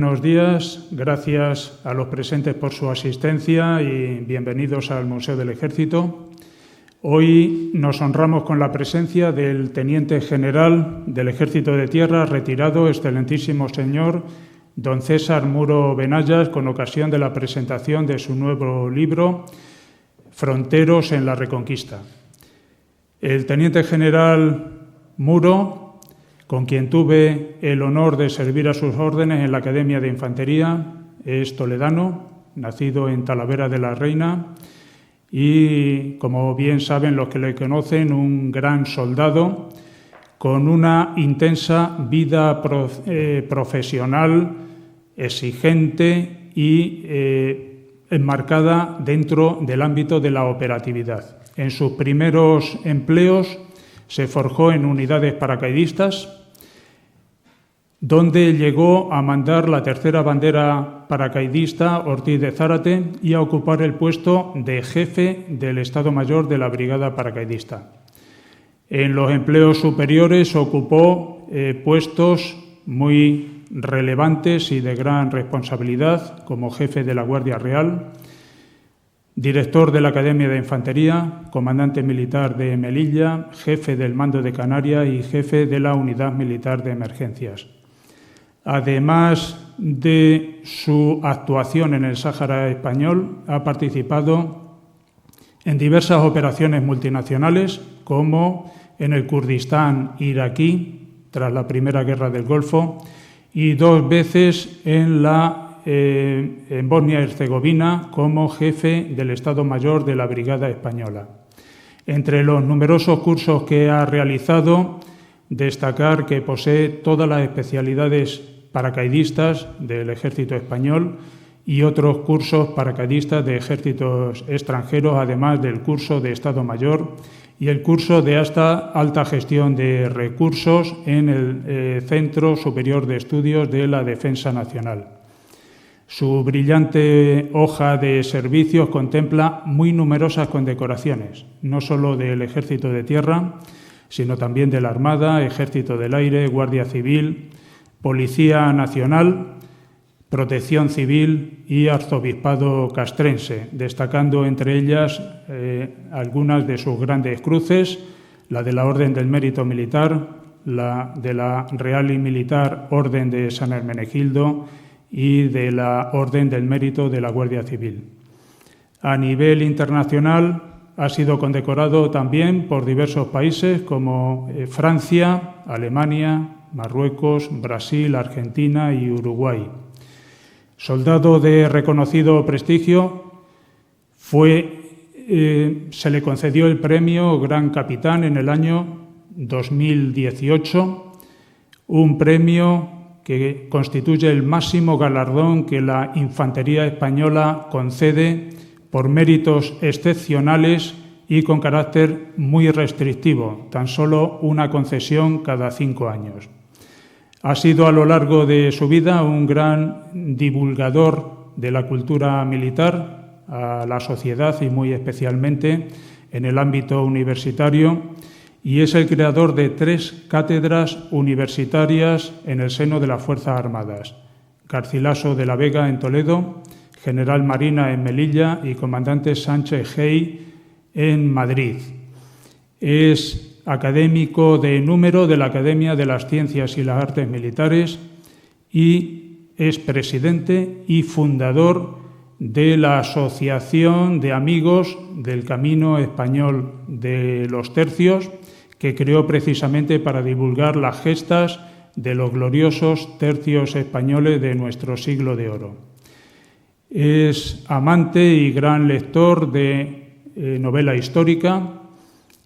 Buenos días, gracias a los presentes por su asistencia y bienvenidos al Museo del Ejército. Hoy nos honramos con la presencia del Teniente General del Ejército de Tierra, retirado, excelentísimo señor don César Muro Benayas, con ocasión de la presentación de su nuevo libro, Fronteros en la Reconquista. El Teniente General Muro, con quien tuve el honor de servir a sus órdenes en la Academia de Infantería, es toledano, nacido en Talavera de la Reina y, como bien saben los que le conocen, un gran soldado con una intensa vida profesional, exigente y enmarcada dentro del ámbito de la operatividad. En sus primeros empleos se forjó en unidades paracaidistas, donde llegó a mandar la tercera bandera paracaidista Ortiz de Zárate y a ocupar el puesto de jefe del Estado Mayor de la Brigada Paracaidista. En los empleos superiores ocupó puestos muy relevantes y de gran responsabilidad, como jefe de la Guardia Real, director de la Academia de Infantería, comandante militar de Melilla, jefe del Mando de Canarias y jefe de la Unidad Militar de Emergencias. Además de su actuación en el Sáhara Español, ha participado en diversas operaciones multinacionales, como en el Kurdistán iraquí, tras la Primera Guerra del Golfo, y 2 veces en Bosnia y Herzegovina como jefe del Estado Mayor de la Brigada Española. Entre los numerosos cursos que ha realizado, destacar que posee todas las especialidades paracaidistas del Ejército Español y otros cursos paracaidistas de ejércitos extranjeros, además del curso de Estado Mayor y el curso de alta gestión de recursos en el Centro Superior de Estudios de la Defensa Nacional. Su brillante hoja de servicios contempla muy numerosas condecoraciones, no solo del Ejército de Tierra, sino también de la Armada, Ejército del Aire, Guardia Civil, Policía Nacional, Protección Civil y Arzobispado Castrense, destacando entre ellas algunas de sus grandes cruces, la de la Orden del Mérito Militar, la de la Real y Militar Orden de San Hermenegildo y de la Orden del Mérito de la Guardia Civil. A nivel internacional ha sido condecorado también por diversos países como Francia, Alemania, Marruecos, Brasil, Argentina y Uruguay. Soldado de reconocido prestigio, se le concedió el premio Gran Capitán en el año 2018, un premio que constituye el máximo galardón que la Infantería Española concede por méritos excepcionales y con carácter muy restrictivo, tan solo una concesión cada 5 años. Ha sido a lo largo de su vida un gran divulgador de la cultura militar a la sociedad y muy especialmente en el ámbito universitario, y es el creador de 3 cátedras universitarias en el seno de las Fuerzas Armadas: Garcilaso de la Vega en Toledo, General Marina en Melilla y Comandante Sánchez Gey en Madrid. Es académico de número de la Academia de las Ciencias y las Artes Militares y es presidente y fundador de la Asociación de Amigos del Camino Español de los Tercios, que creó precisamente para divulgar las gestas de los gloriosos tercios españoles de nuestro siglo de oro. Es amante y gran lector de novela histórica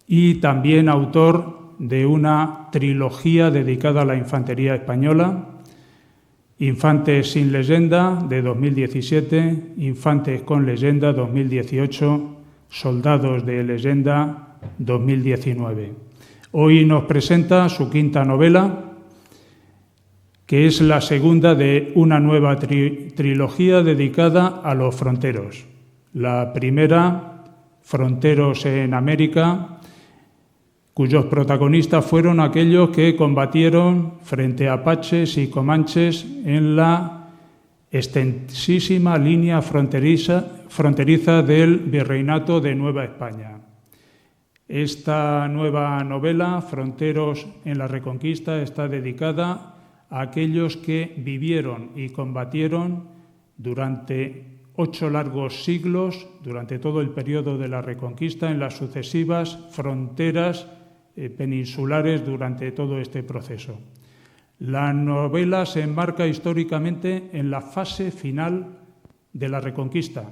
y también autor de una trilogía dedicada a la infantería española: Infantes sin leyenda, de 2017, Infantes con leyenda, 2018, Soldados de leyenda, 2019. Hoy nos presenta su 5ª novela, que es la segunda de una nueva trilogía dedicada a los fronteros. La primera, Fronteros en América, cuyos protagonistas fueron aquellos que combatieron frente a apaches y comanches en la extensísima línea fronteriza del Virreinato de Nueva España. Esta nueva novela, Fronteros en la Reconquista, está dedicada a aquellos que vivieron y combatieron durante 8 largos siglos, durante todo el periodo de la Reconquista, en las sucesivas fronteras peninsulares durante todo este proceso. La novela se enmarca históricamente en la fase final de la Reconquista,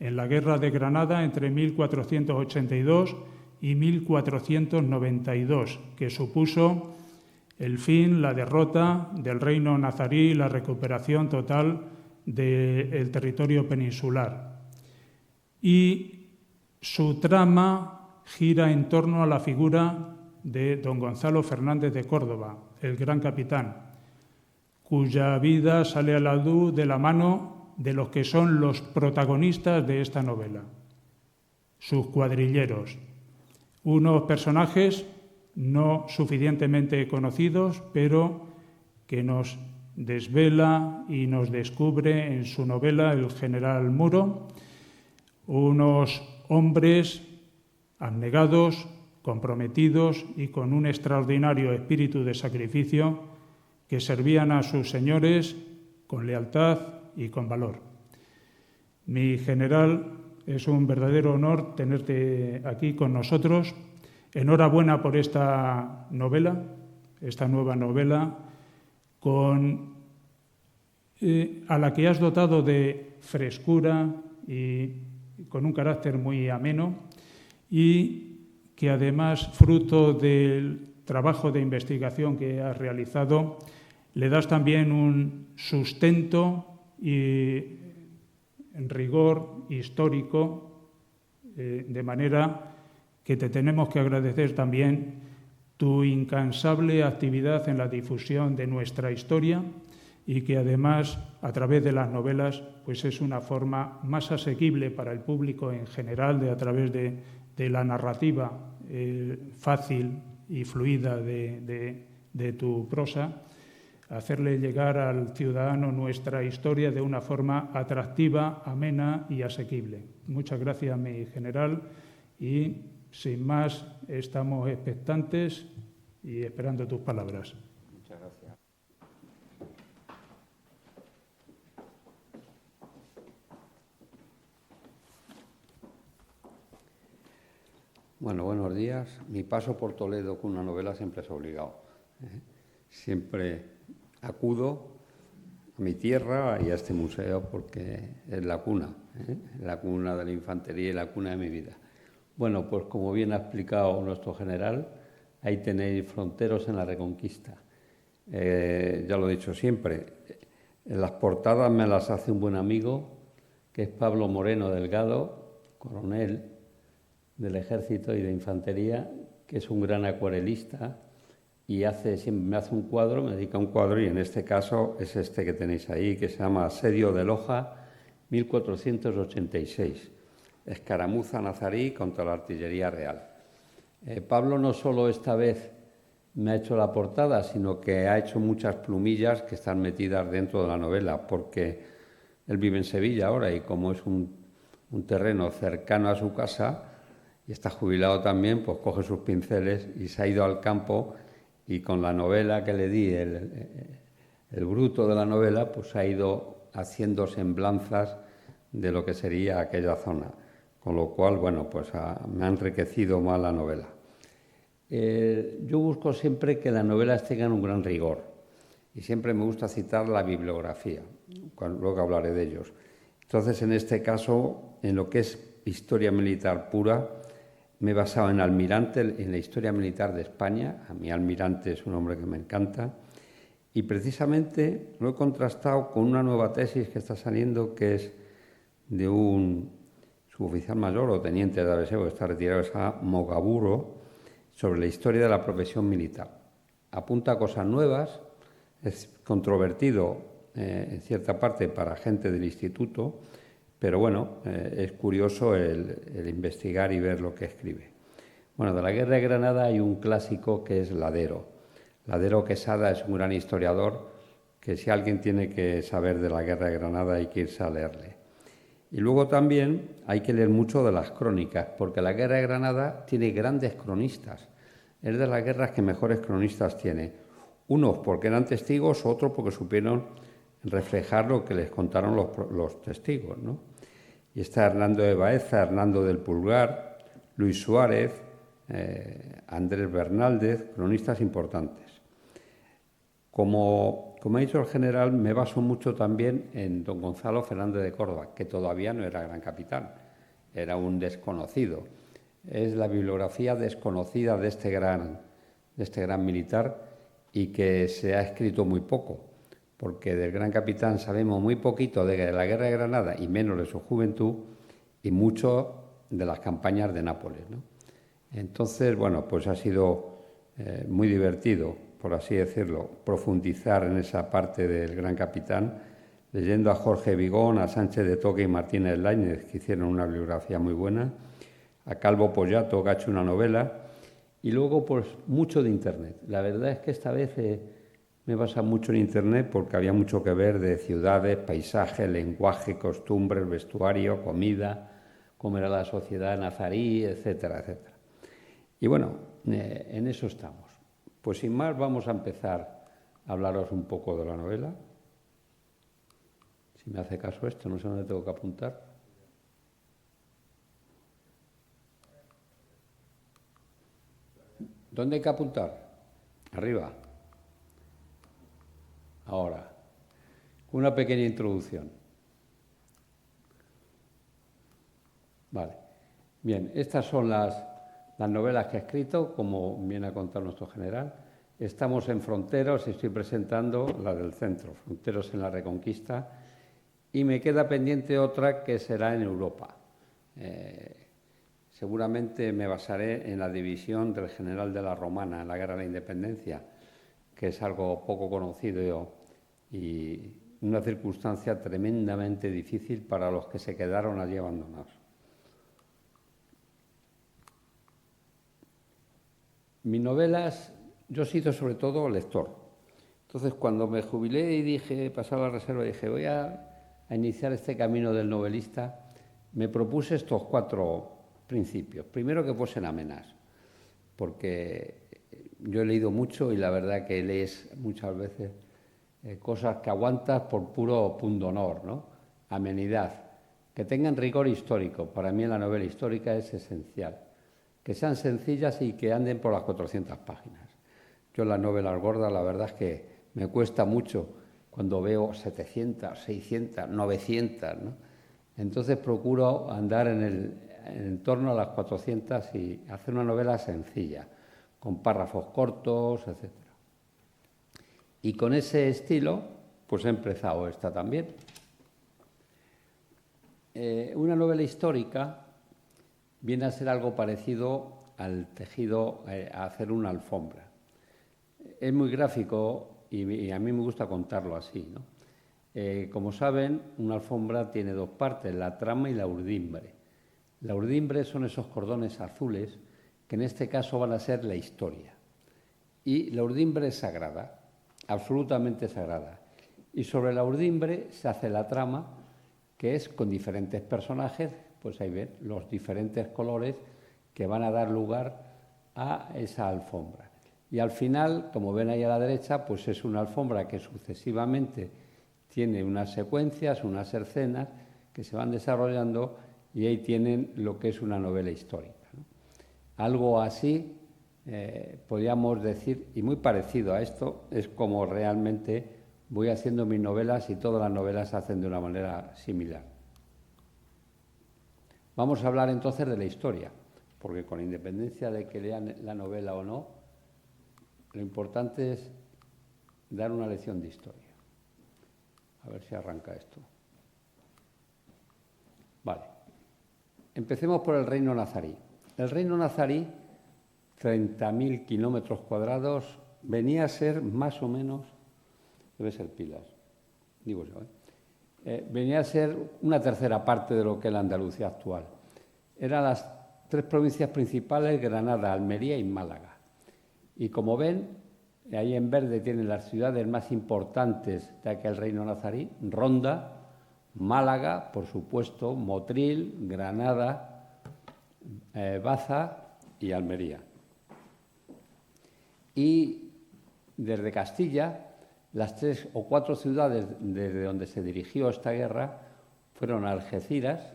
en la Guerra de Granada entre 1482 y 1492, que supuso el fin, la derrota del reino nazarí y la recuperación total del territorio peninsular. Y su trama gira en torno a la figura de don Gonzalo Fernández de Córdoba, el gran capitán, cuya vida sale a la luz de la mano de los que son los protagonistas de esta novela, sus cuadrilleros, unos personajes no suficientemente conocidos, pero que nos desvela y nos descubre en su novela el general Muro, unos hombres abnegados, comprometidos y con un extraordinario espíritu de sacrificio que servían a sus señores con lealtad y con valor. Mi general, es un verdadero honor tenerte aquí con nosotros. Enhorabuena por esta novela, esta nueva novela, a la que has dotado de frescura y con un carácter muy ameno, y que además, fruto del trabajo de investigación que has realizado, le das también un sustento y en rigor histórico, de manera que te tenemos que agradecer también tu incansable actividad en la difusión de nuestra historia y que además, a través de las novelas, pues es una forma más asequible para el público en general, a través de la narrativa fácil y fluida de tu prosa, hacerle llegar al ciudadano nuestra historia de una forma atractiva, amena y asequible. Muchas gracias, mi general, y sin más estamos expectantes y esperando tus palabras. Muchas gracias. Bueno, buenos días. Mi paso por Toledo con una novela siempre es obligado. Siempre acudo a mi tierra y a este museo porque es la cuna de la infantería y la cuna de mi vida. Bueno, pues como bien ha explicado nuestro general, ahí tenéis Fronteros en la Reconquista. Ya lo he dicho siempre, las portadas me las hace un buen amigo, que es Pablo Moreno Delgado, coronel del Ejército y de Infantería, que es un gran acuarelista y me hace un cuadro, me dedica un cuadro, y en este caso es este que tenéis ahí, que se llama Asedio de Loja, 1486. Escaramuza nazarí contra la artillería real. Pablo no solo esta vez me ha hecho la portada, sino que ha hecho muchas plumillas que están metidas dentro de la novela, porque él vive en Sevilla ahora y como es un terreno cercano a su casa y está jubilado también, pues coge sus pinceles y se ha ido al campo, y con la novela que le di, el bruto de la novela, pues ha ido haciendo semblanzas de lo que sería aquella zona. Con lo cual, bueno, pues me ha enriquecido más la novela. Yo busco siempre que las novelas tengan un gran rigor y siempre me gusta citar la bibliografía, luego hablaré de ellos. Entonces, en este caso, en lo que es historia militar pura, me he basado en Almirante, en la historia militar de España. A mí Almirante es un hombre que me encanta. Y precisamente lo he contrastado con una nueva tesis que está saliendo, que es de un suboficial mayor o teniente de ABS, que está retirado, es a Mogaburo, sobre la historia de la profesión militar. Apunta cosas nuevas, es controvertido en cierta parte para gente del instituto, pero bueno, es curioso el investigar y ver lo que escribe. Bueno, de la Guerra de Granada hay un clásico que es Ladero. Ladero Quesada es un gran historiador que si alguien tiene que saber de la Guerra de Granada hay que irse a leerle. Y luego también hay que leer mucho de las crónicas, porque la Guerra de Granada tiene grandes cronistas. Es de las guerras que mejores cronistas tiene. Unos porque eran testigos, otros porque supieron reflejar lo que les contaron los testigos, ¿no? Y está Hernando de Baeza, Hernando del Pulgar, Luis Suárez, Andrés Bernaldez, cronistas importantes. Como ha dicho el general, me baso mucho también en don Gonzalo Fernández de Córdoba, que todavía no era gran capitán, era un desconocido. Es la bibliografía desconocida de este gran militar y que se ha escrito muy poco, porque del gran capitán sabemos muy poquito de la Guerra de Granada y menos de su juventud y mucho de las campañas de Nápoles, ¿no? Entonces, bueno, pues ha sido muy divertido, por así decirlo, profundizar en esa parte del gran capitán, leyendo a Jorge Vigón, a Sánchez de Toca y Martínez Láinez, que hicieron una bibliografía muy buena, a Calvo Pollato, que ha hecho una novela, y luego pues mucho de Internet. La verdad es que esta vez me basa mucho en Internet porque había mucho que ver de ciudades, paisajes, lenguaje, costumbres, vestuario, comida, cómo era la sociedad nazarí, etcétera, etcétera. Y bueno, en eso estamos. Pues sin más vamos a empezar a hablaros un poco de la novela. Si me hace caso esto, no sé dónde tengo que apuntar. ¿Dónde hay que apuntar? Arriba. Ahora, una pequeña introducción. Vale. Bien, estas son las novelas que he escrito, como viene a contar nuestro general. Estamos en Fronteros, estoy presentando la del centro, Fronteros en la Reconquista, y me queda pendiente otra que será en Europa. Seguramente me basaré en la división del general de la Romana en la Guerra de la Independencia, que es algo poco conocido y una circunstancia tremendamente difícil para los que se quedaron allí abandonados. Mis novelas, yo he sido sobre todo lector. Entonces, cuando me jubilé y dije, pasaba la reserva, dije, voy a iniciar este camino del novelista, me propuse estos 4 principios. Primero, que fuesen amenas, porque yo he leído mucho y la verdad que lees muchas veces cosas que aguantas por puro pundonor, ¿no? Amenidad, que tengan rigor histórico. Para mí en la novela histórica es esencial. Que sean sencillas y que anden por las 400 páginas. Yo en las novelas gordas la verdad es que me cuesta mucho cuando veo 700, 600, 900, ¿no? Entonces procuro andar en torno a las 400 y hacer una novela sencilla, con párrafos cortos, etc. Y con ese estilo, pues he empezado esta también. Una novela histórica viene a ser algo parecido al tejido, a hacer una alfombra. Es muy gráfico y a mí me gusta contarlo así, ¿no? Como saben, una alfombra tiene 2 partes, la trama y la urdimbre. La urdimbre son esos cordones azules que en este caso van a ser la historia. Y la urdimbre es sagrada, absolutamente sagrada. Y sobre la urdimbre se hace la trama, que es con diferentes personajes, pues ahí ven los diferentes colores que van a dar lugar a esa alfombra. Y al final, como ven ahí a la derecha, pues es una alfombra que sucesivamente tiene unas secuencias, unas escenas que se van desarrollando y ahí tienen lo que es una novela histórica, ¿no? Algo así, podríamos decir, y muy parecido a esto, es como realmente voy haciendo mis novelas y todas las novelas se hacen de una manera similar. Vamos a hablar entonces de la historia, porque con independencia de que lean la novela o no, lo importante es dar una lección de historia. A ver si arranca esto. Vale. Empecemos por el reino nazarí. El reino nazarí, 30.000 kilómetros cuadrados, venía a ser más o menos, debe ser Pilas, digo yo, venía a ser una tercera parte de lo que es la Andalucía actual. Eran las 3 provincias principales, Granada, Almería y Málaga. Y como ven, Ahí en verde tienen las ciudades más importantes de aquel reino nazarí: Ronda, Málaga, por supuesto, Motril, Granada, Baza y Almería. Y desde Castilla, las 3 o 4 ciudades desde donde se dirigió esta guerra fueron Algeciras,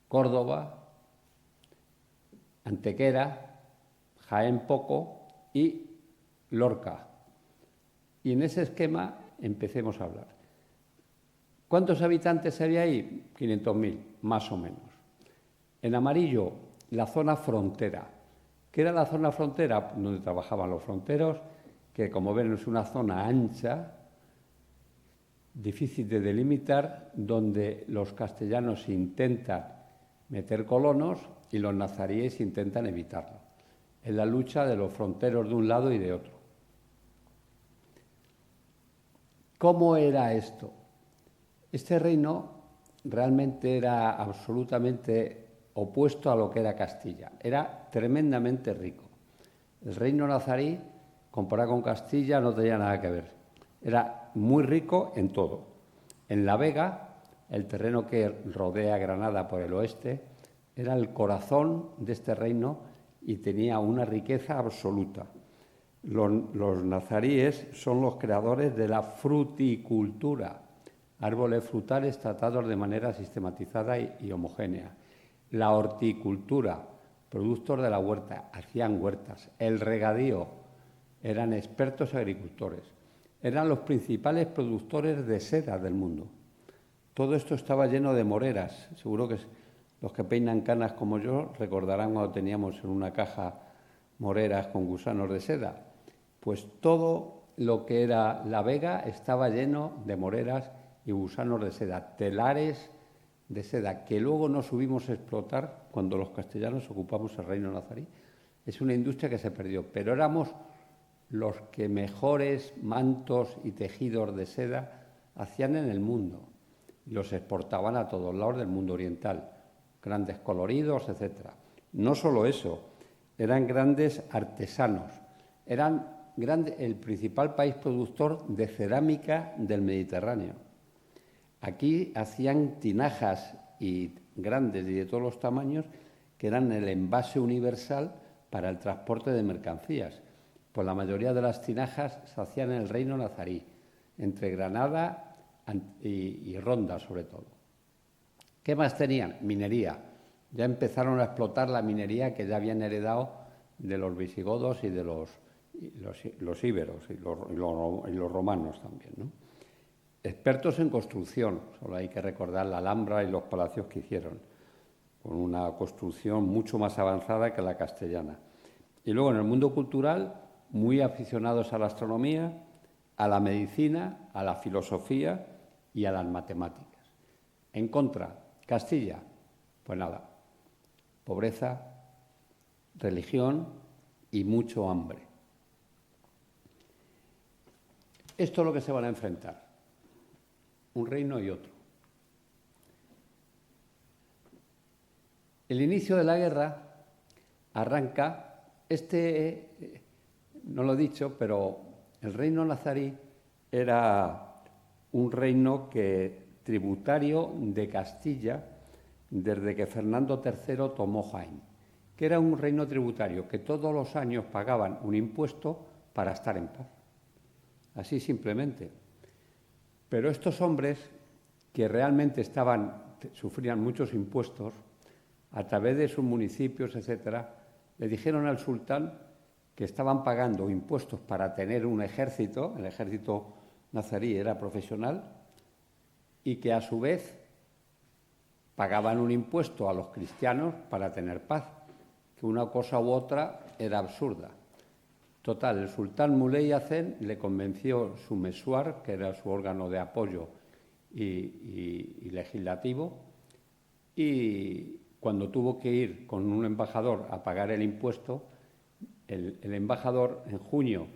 Córdoba, Antequera, Jaén Poco y Lorca. Y en ese esquema empecemos a hablar. ¿Cuántos habitantes había ahí? 500.000, más o menos. En amarillo, la zona frontera. ¿Qué era la zona frontera? Donde trabajaban los fronteros, que como ven es una zona ancha, difícil de delimitar, donde los castellanos intentan meter colonos y los nazaríes intentan evitarlo. Es la lucha de los fronteros de un lado y de otro. ¿Cómo era esto? Este reino realmente era absolutamente opuesto a lo que era Castilla. Era tremendamente rico. El reino nazarí, comparado con Castilla, no tenía nada que ver. Era muy rico en todo. En La Vega, el terreno que rodea Granada por el oeste, era el corazón de este reino y tenía una riqueza absoluta. Los nazaríes son los creadores de la fruticultura, árboles frutales tratados de manera sistematizada y homogénea. La horticultura, productos de la huerta, hacían huertas. El regadío, eran expertos agricultores. Eran los principales productores de seda del mundo. Todo esto estaba lleno de moreras. Seguro que los que peinan canas como yo recordarán cuando teníamos en una caja moreras con gusanos de seda. Pues todo lo que era La Vega estaba lleno de moreras y gusanos de seda, telares de seda, que luego no subimos a explotar cuando los castellanos ocupamos el reino nazarí. Es una industria que se perdió, pero éramos los que mejores mantos y tejidos de seda hacían en el mundo. Los exportaban a todos lados del mundo oriental, grandes coloridos, etc. No solo eso, eran grandes artesanos, eran el principal país productor de cerámica del Mediterráneo. Aquí hacían tinajas grandes y de todos los tamaños que eran el envase universal para el transporte de mercancías. Pues la mayoría de las tinajas se hacían en el reino nazarí, entre Granada y Ronda sobre todo. ¿Qué más tenían? Minería. Ya empezaron a explotar la minería que ya habían heredado de los visigodos y de los íberos y los romanos también, ¿no? Expertos en construcción, solo hay que recordar la Alhambra y los palacios que hicieron, con una construcción mucho más avanzada que la castellana. Y luego en el mundo cultural, muy aficionados a la astronomía, a la medicina, a la filosofía y a las matemáticas. En contra, Castilla, pues nada, pobreza, religión y mucho hambre. Esto es lo que se van a enfrentar, un reino y otro. El inicio de la guerra arranca, no lo he dicho, pero el reino nazarí era un reino tributario de Castilla desde que Fernando III tomó Jaén, que era un reino tributario que todos los años pagaban un impuesto para estar en paz. Así simplemente. Pero estos hombres, que realmente sufrían muchos impuestos, a través de sus municipios, etcétera, le dijeron al sultán que estaban pagando impuestos para tener un ejército, el ejército nazarí era profesional, y que a su vez pagaban un impuesto a los cristianos para tener paz, que una cosa u otra era absurda. Total, el sultán Muley Hacén le convenció su mesuar, que era su órgano de apoyo y legislativo, y cuando tuvo que ir con un embajador a pagar el impuesto, el embajador en junio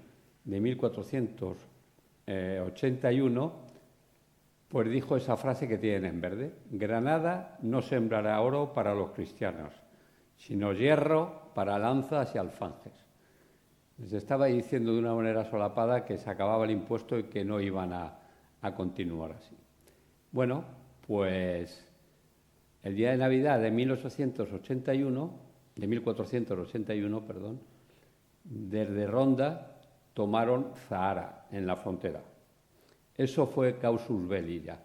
de 1481 pues dijo esa frase que tienen en verde: Granada no sembrará oro para los cristianos, sino hierro para lanzas y alfanjes. Les estaba diciendo de una manera solapada que se acababa el impuesto y que no iban a continuar así. Bueno, pues el día de Navidad de 1481, perdón, desde Ronda tomaron Zahara, en la frontera. Eso fue causus belli ya,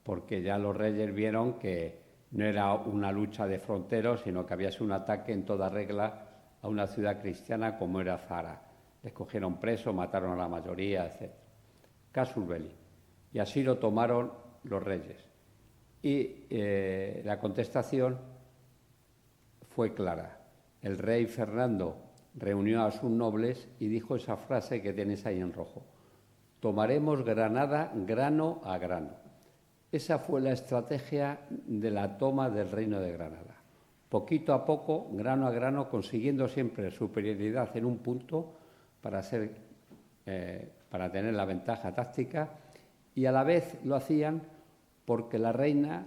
porque ya los reyes vieron que no era una lucha de fronteros, sino que había sido un ataque en toda regla a una ciudad cristiana como era Zahara. Les cogieron preso, mataron a la mayoría, etc. Casus belli. Y así lo tomaron los reyes. Y la contestación fue clara. El rey Fernando reunió a sus nobles y dijo esa frase que tenéis ahí en rojo: tomaremos Granada grano a grano. Esa fue la estrategia de la toma del Reino de Granada. Poquito a poco, grano a grano, consiguiendo siempre superioridad en un punto para tener la ventaja táctica, y a la vez lo hacían porque la reina,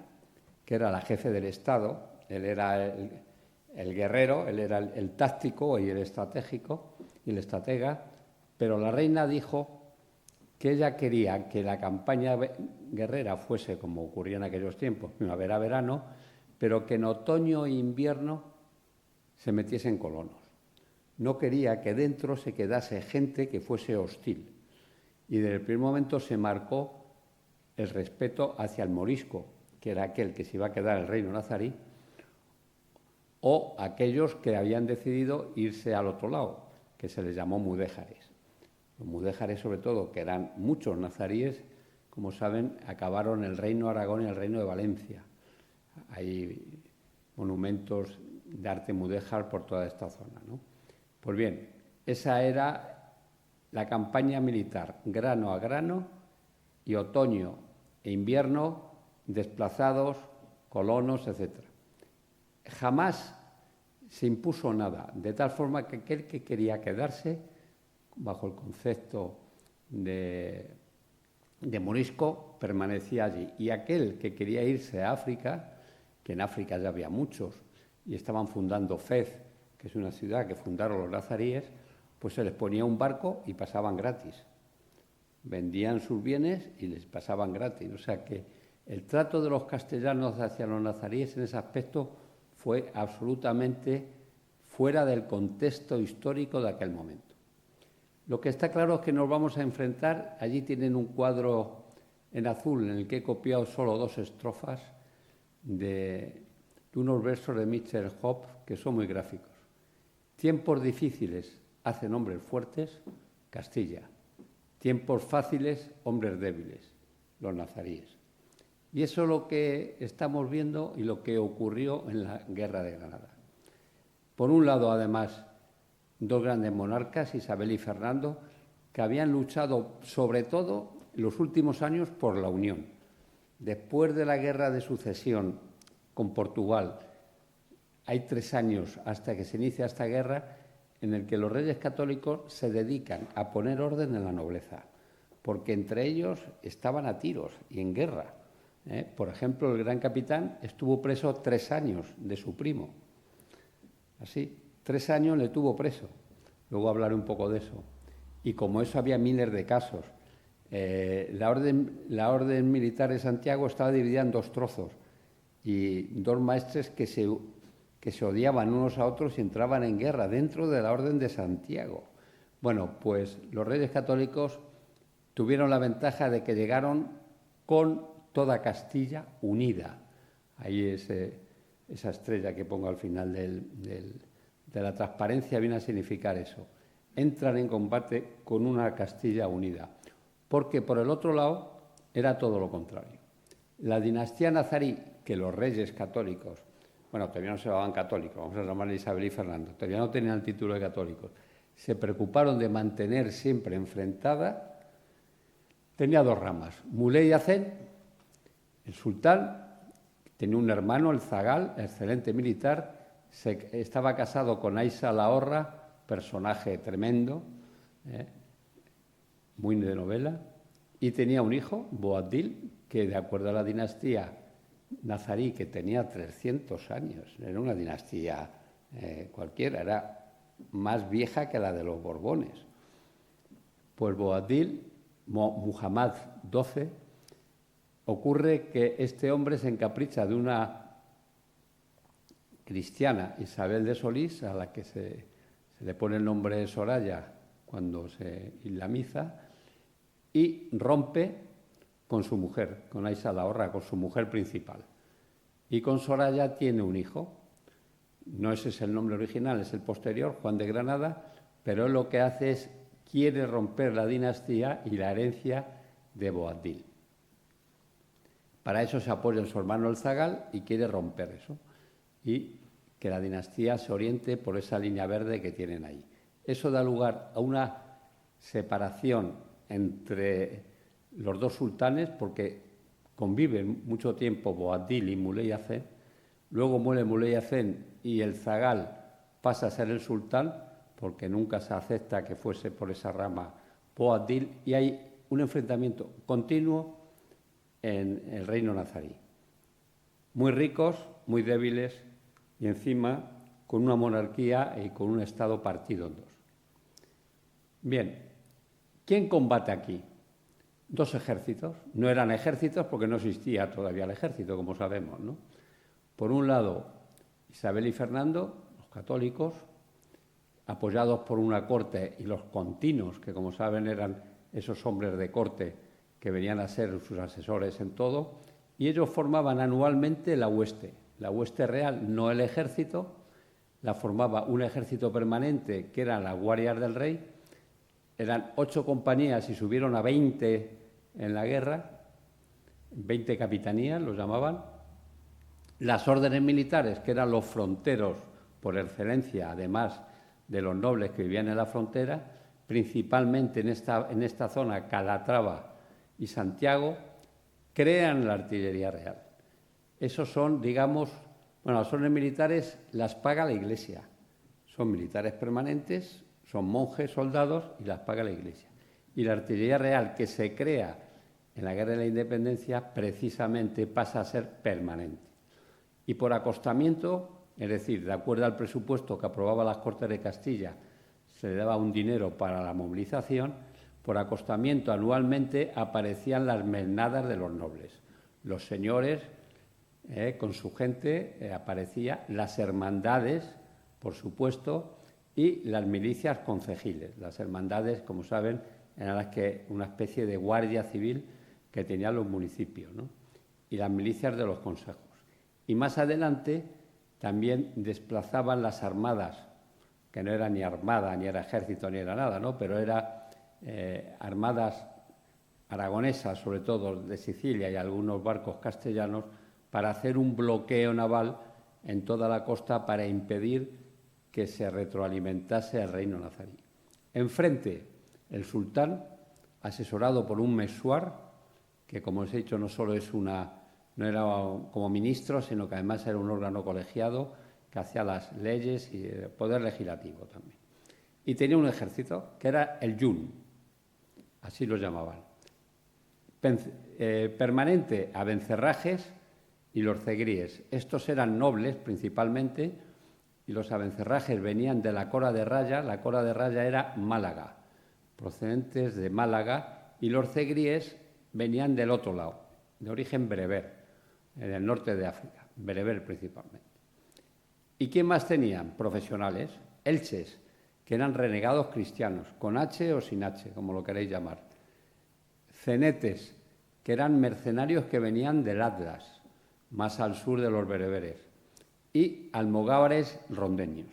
que era la jefe del Estado, él era el guerrero, él era el táctico y el estratégico y el estratega, pero la reina dijo que ella quería que la campaña guerrera fuese como ocurría en aquellos tiempos, primavera-verano, pero que en otoño e invierno se metiesen colonos. No quería que dentro se quedase gente que fuese hostil. Y desde el primer momento se marcó el respeto hacia el morisco, que era aquel que se iba a quedar en el reino nazarí, o aquellos que habían decidido irse al otro lado, que se les llamó mudéjares. Los mudéjares, sobre todo, que eran muchos nazaríes, como saben, acabaron el reino de Aragón y el reino de Valencia. Hay monumentos de arte mudéjar por toda esta zona, ¿no? Pues bien, esa era la campaña militar, grano a grano, y otoño e invierno, desplazados, colonos, etc. Jamás se impuso nada, de tal forma que aquel que quería quedarse, bajo el concepto de morisco, permanecía allí. Y aquel que quería irse a África, que en África ya había muchos, y estaban fundando Fez, que es una ciudad que fundaron los nazaríes, pues se les ponía un barco y pasaban gratis. Vendían sus bienes y les pasaban gratis. O sea que el trato de los castellanos hacia los nazaríes en ese aspecto fue absolutamente fuera del contexto histórico de aquel momento. Lo que está claro es que nos vamos a enfrentar, allí tienen un cuadro en azul en el que he copiado solo 2 estrofas de unos versos de Mitchell Hope que son muy gráficos. Tiempos difíciles hacen hombres fuertes, Castilla. Tiempos fáciles, hombres débiles, los nazaríes. Y eso es lo que estamos viendo y lo que ocurrió en la Guerra de Granada. Por un lado, además, 2 grandes monarcas, Isabel y Fernando, que habían luchado sobre todo en los últimos años por la unión. Después de la Guerra de Sucesión con Portugal, hay 3 años hasta que se inicia esta guerra en el que los reyes católicos se dedican a poner orden en la nobleza, porque entre ellos estaban a tiros y en guerra. Por ejemplo, el gran capitán estuvo preso 3 años de su primo. Así, 3 años le tuvo preso. Luego hablaré un poco de eso. Y como eso había miles de casos. La orden militar de Santiago estaba dividida en 2 trozos y 2 maestres que se odiaban unos a otros y entraban en guerra dentro de la orden de Santiago. Bueno, pues los reyes católicos tuvieron la ventaja de que llegaron con toda Castilla unida. Ahí esa estrella que pongo al final de la transparencia viene a significar eso. Entran en combate con una Castilla unida. Porque por el otro lado era todo lo contrario. La dinastía nazarí, que los reyes católicos, bueno, todavía no se llamaban católicos, vamos a llamarle Isabel y Fernando, todavía no tenían el título de católicos, se preocuparon de mantener siempre enfrentada, tenía 2 ramas. Muley y Hacén, el sultán, tenía un hermano, el zagal, excelente militar, estaba casado con Aisha Lahorra, personaje tremendo, muy de novela, y tenía un hijo, Boabdil, que de acuerdo a la dinastía nazarí, que tenía 300 años, era una dinastía cualquiera, era más vieja que la de los Borbones. Pues Boabdil, Muhammad XII, ocurre que este hombre se encapricha de una cristiana, Isabel de Solís, a la que se le pone el nombre de Soraya cuando se islamiza, y rompe con su mujer, con Aisha Lahorra, con su mujer principal. Y con Soraya tiene un hijo. No ese es el nombre original, es el posterior, Juan de Granada, pero él lo que hace es, quiere romper la dinastía y la herencia de Boabdil. Para eso se apoya en su hermano el Zagal y quiere romper eso. Y que la dinastía se oriente por esa línea verde que tienen ahí. Eso da lugar a una separación entre los dos sultanes, porque conviven mucho tiempo Boabdil y Muley Hacen. Luego muere Muley Hacen y el Zagal pasa a ser el sultán, porque nunca se acepta que fuese por esa rama Boabdil, y hay un enfrentamiento continuo en el reino nazarí. Muy ricos, muy débiles, y encima con una monarquía y con un Estado partido en dos. Bien, ¿quién combate aquí? Dos ejércitos. No eran ejércitos porque no existía todavía el ejército, como sabemos, ¿no? Por un lado, Isabel y Fernando, los católicos, apoyados por una corte, y los continos, que como saben eran esos hombres de corte que venían a ser sus asesores en todo, y ellos formaban anualmente la hueste real, no el ejército. La formaba un ejército permanente, que eran las guardias del rey. Eran 8 compañías y subieron a 20 en la guerra, 20 capitanías los llamaban. Las órdenes militares, que eran los fronteros por excelencia, además de los nobles que vivían en la frontera, principalmente en esta zona, Calatrava y Santiago, crean la artillería real. Esos son, digamos, bueno, las órdenes militares las paga la Iglesia. Son militares permanentes, son monjes, soldados, y las paga la Iglesia. Y la artillería real, que se crea en la Guerra de la Independencia, precisamente pasa a ser permanente. Y por acostamiento, es decir, de acuerdo al presupuesto que aprobaba las Cortes de Castilla, se le daba un dinero para la movilización. Por acostamiento, anualmente aparecían las mernadas de los nobles. Los señores, con su gente, aparecían las hermandades, por supuesto, y las milicias concejiles. Las hermandades, como saben, eran una especie de guardia civil que tenían los municipios, ¿no? Y las milicias de los consejos. Y más adelante también desplazaban las armadas, que no era ni armada, ni era ejército, ni era nada, ¿no? Pero era armadas aragonesas, sobre todo de Sicilia, y algunos barcos castellanos, para hacer un bloqueo naval en toda la costa para impedir que se retroalimentase el reino nazarí. Enfrente, el sultán, asesorado por un messuar, que, como os he dicho, no solo no era como ministro, sino que además era un órgano colegiado que hacía las leyes y el poder legislativo también. Y tenía un ejército que era el Yun, así lo llamaban, permanente a Abencerrajes y los Cegríes. Estos eran nobles principalmente, y los Abencerrajes venían de la Cora de Raya. La Cora de Raya era Málaga, procedentes de Málaga, y los Cegríes venían del otro lado, de origen bereber, en el norte de África, bereber principalmente. ¿Y quién más tenían? Profesionales, elches, que eran renegados cristianos, con H o sin H, como lo queréis llamar. Cenetes, que eran mercenarios que venían del Atlas, más al sur de los bereberes, y almogávares rondeños.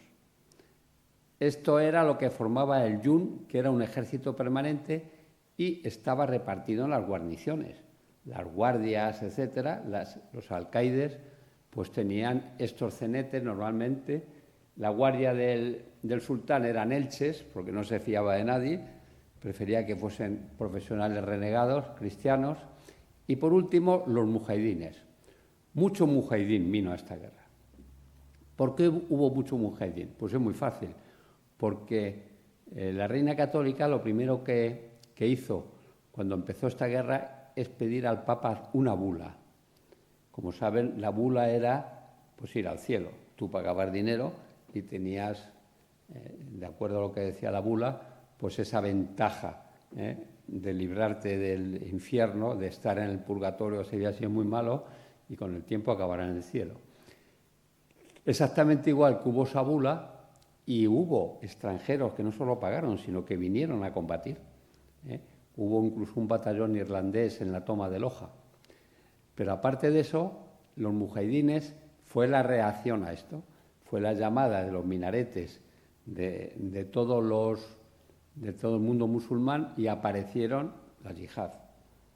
Esto era lo que formaba el Yun, que era un ejército permanente, y estaba repartido en las guarniciones. Las guardias, etcétera, los alcaides, pues tenían estos cenetes normalmente. La guardia del sultán eran elches, porque no se fiaba de nadie, prefería que fuesen profesionales renegados, cristianos. Y por último, los mujahidines. Mucho mujahidín vino a esta guerra. ¿Por qué hubo mucho mujahidín? Pues es muy fácil, porque la reina católica lo primero que hizo cuando empezó esta guerra es pedir al Papa una bula. Como saben, la bula era pues ir al cielo. Tú pagabas dinero y tenías de acuerdo a lo que decía la bula, pues esa ventaja de librarte del infierno, de estar en el purgatorio si había sido muy malo, y con el tiempo acabará en el cielo. Exactamente igual que hubo esa bula, y hubo extranjeros que no solo pagaron, sino que vinieron a combatir. Hubo incluso un batallón irlandés en la toma de Loja. Pero aparte de eso, los mujahidines fue la reacción a esto, fue la llamada de los minaretes de todo el mundo musulmán, y aparecieron la yihad.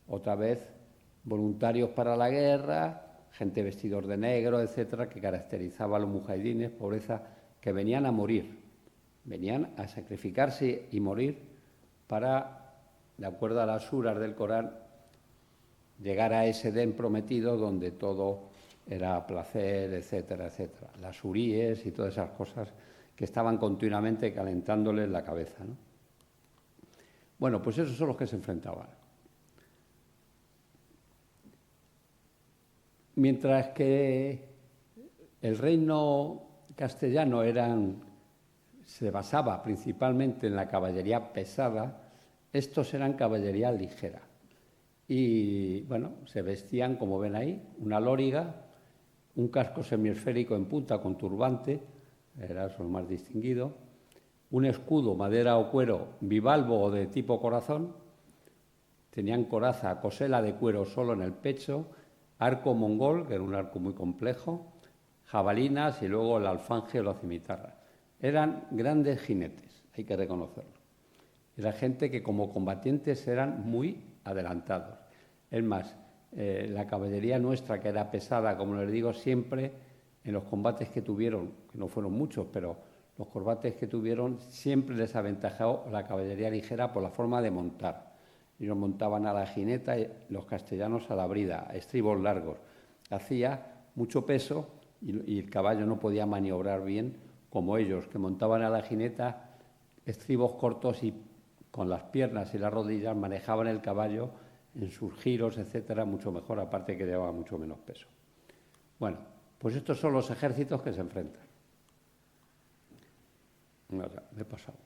Otra vez, voluntarios para la guerra, gente vestidos de negro, etcétera, que caracterizaba a los mujahidines, pobreza, que venían a morir, venían a sacrificarse y morir para, de acuerdo a las suras del Corán, llegar a ese Edén prometido donde todo era placer, etcétera, etcétera. Las huríes y todas esas cosas que estaban continuamente calentándoles la cabeza, ¿no? Bueno, pues esos son los que se enfrentaban. Mientras que el reino castellano se basaba principalmente en la caballería pesada, estos eran caballería ligera. Y, bueno, se vestían, como ven ahí, una loriga, un casco semiesférico en punta con turbante, era eso lo más distinguido, un escudo, madera o cuero, bivalvo o de tipo corazón, tenían coraza, cosela de cuero solo en el pecho, arco mongol, que era un arco muy complejo, jabalinas y luego el alfanje o la cimitarra. Eran grandes jinetes, hay que reconocerlo. Era gente que como combatientes eran muy adelantados. Es más, la caballería nuestra, que era pesada, como les digo siempre, en los combates que tuvieron, que no fueron muchos, pero los combates que tuvieron siempre les aventajó la caballería ligera por la forma de montar. Ellos montaban a la jineta y los castellanos a la brida, a estribos largos. Hacía mucho peso y el caballo no podía maniobrar bien como ellos, que montaban a la jineta estribos cortos y con las piernas y las rodillas manejaban el caballo en sus giros, etcétera, mucho mejor, aparte que llevaba mucho menos peso. Bueno, pues estos son los ejércitos que se enfrentan. No, me he pasado.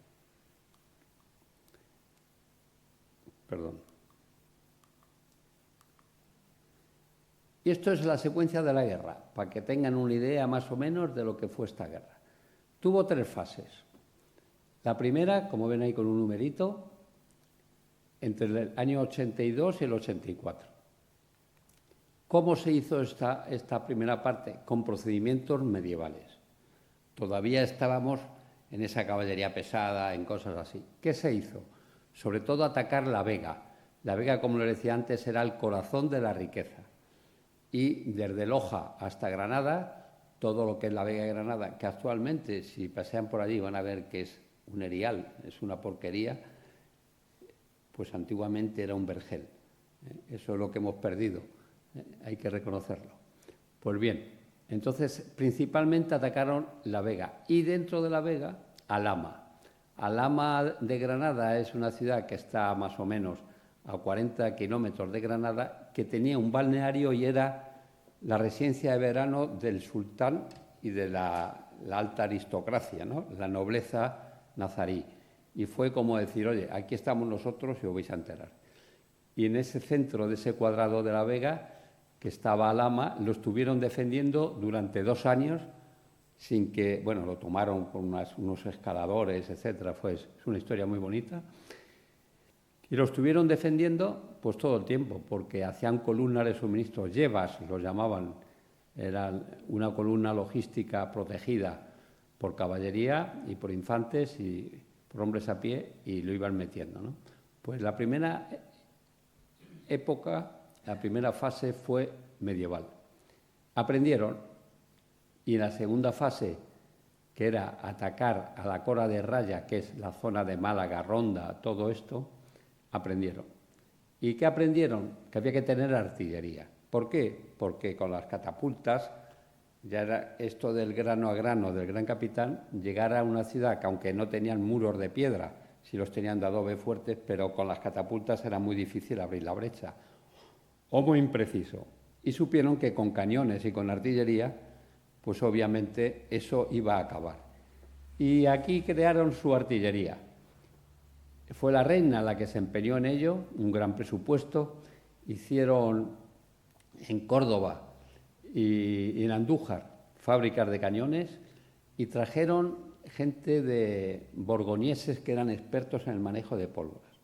Perdón. Y esto es la secuencia de la guerra, para que tengan una idea más o menos de lo que fue esta guerra. Tuvo 3 fases. La primera, como ven ahí con un numerito, entre el año 82 y el 84. ¿Cómo se hizo esta primera parte? Con procedimientos medievales. Todavía estábamos en esa caballería pesada, en cosas así. ¿Qué se hizo? Sobre todo atacar la Vega. La Vega, como les decía antes, era el corazón de la riqueza. Y desde Loja hasta Granada, todo lo que es la Vega de Granada, que actualmente, si pasean por allí, van a ver que es un erial, es una porquería, pues antiguamente era un vergel. Eso es lo que hemos perdido, hay que reconocerlo. Pues bien, entonces principalmente atacaron la Vega y dentro de la Vega, Alhama. Alhama de Granada es una ciudad que está más o menos a 40 kilómetros de Granada, que tenía un balneario y era la residencia de verano del sultán y de la alta aristocracia, ¿no? La nobleza nazarí. Y fue como decir, oye, aquí estamos nosotros y os vais a enterar. Y en ese centro de ese cuadrado de la Vega, que estaba Alhama, lo estuvieron defendiendo durante 2 años, sin que, bueno, lo tomaron con unos escaladores, etcétera. Es una historia muy bonita. Y lo estuvieron defendiendo pues todo el tiempo, porque hacían columnas de suministros, llevas, los llamaban, era una columna logística protegida por caballería y por infantes y por hombres a pie, y lo iban metiendo, ¿no? Pues la primera época, la primera fase fue medieval. Aprendieron, y en la segunda fase, que era atacar a la Cora de Raya, que es la zona de Málaga, Ronda, todo esto, aprendieron. ¿Y qué aprendieron? Que había que tener artillería. ¿Por qué? Porque con las catapultas, ya era esto del grano a grano del gran capitán, llegar a una ciudad que aunque no tenían muros de piedra, sí los tenían de adobe fuertes, pero con las catapultas era muy difícil abrir la brecha, o muy impreciso. Y supieron que con cañones y con artillería, pues obviamente eso iba a acabar. Y aquí crearon su artillería. Fue la reina la que se empeñó en ello, un gran presupuesto. Hicieron en Córdoba y en Andújar fábricas de cañones y trajeron gente de borgoñeses que eran expertos en el manejo de pólvoras.